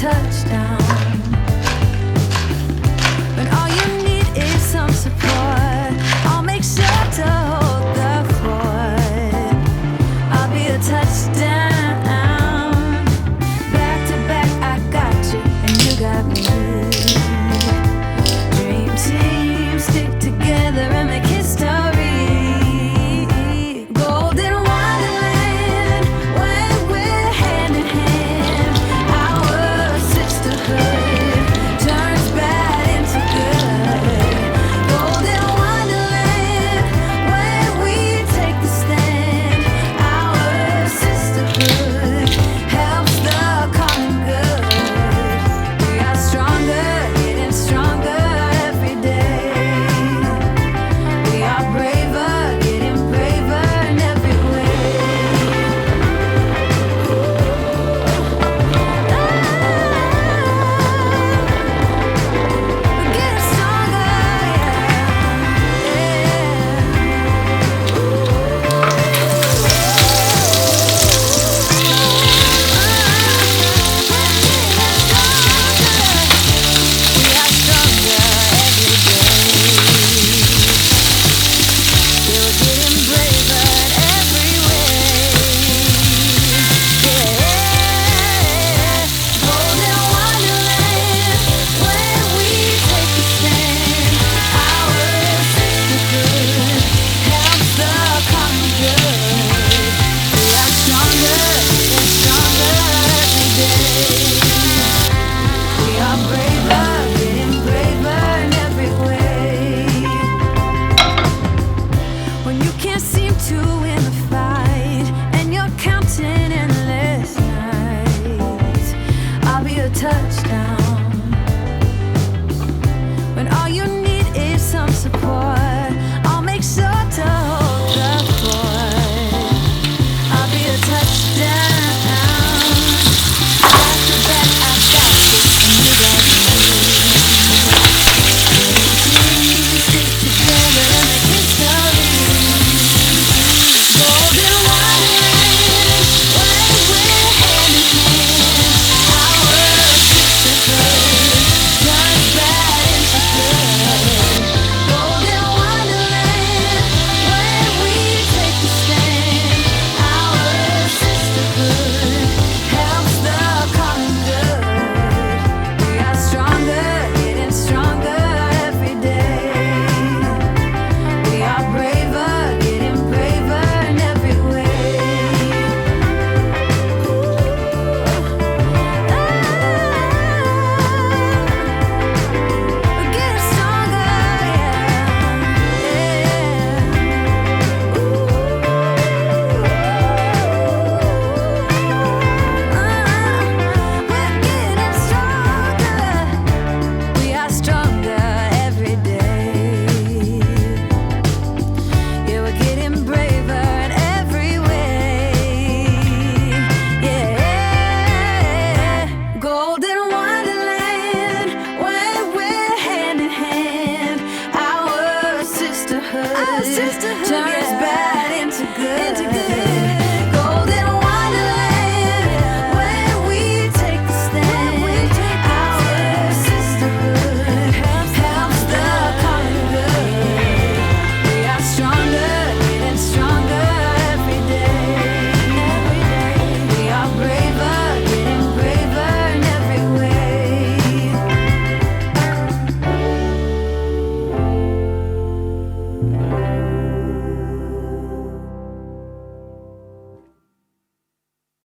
touchdown. When all you need is some support, I'll make sure to hold the fort. I'll be a touchdown. Back to back, I got you and you got me. Dream team, stick together and make history. Golden wonderland, when we're hand in hand, our sisterhood turns bad into good. Golden wonderland, when we take the stand, our sisterhood helps the common good. We are stronger, getting stronger every day. We are braver, getting braver in every way. We're getting stronger, We are stronger every day. We're getting braver in every way. Yeah. Golden wonderland, when we take a stand, our sisterhood helps the common good. We are stronger, getting stronger every day. We are braver, getting braver in every way. When you can't seem to win the fight and you're counting endless nights, I'll be a touchdown. When all you need is some support, I'll make sure to hold the fort. I'll be a touchdown. Back to back, I got you and you got me. Stick together and make history. Golden wonderland, when we're hand in hand, our sisterhood turns bad into good. Golden wonderland, when we take a stand, our sisterhood helps the common good. We are stronger, getting stronger every day. We are braver, getting braver in every way. We're getting stronger, We're getting stronger. We are stronger every day. Yeah, we're getting braver in every way. Yeah. Golden wonderland, when we're hand in hand, our sisterhood turns bad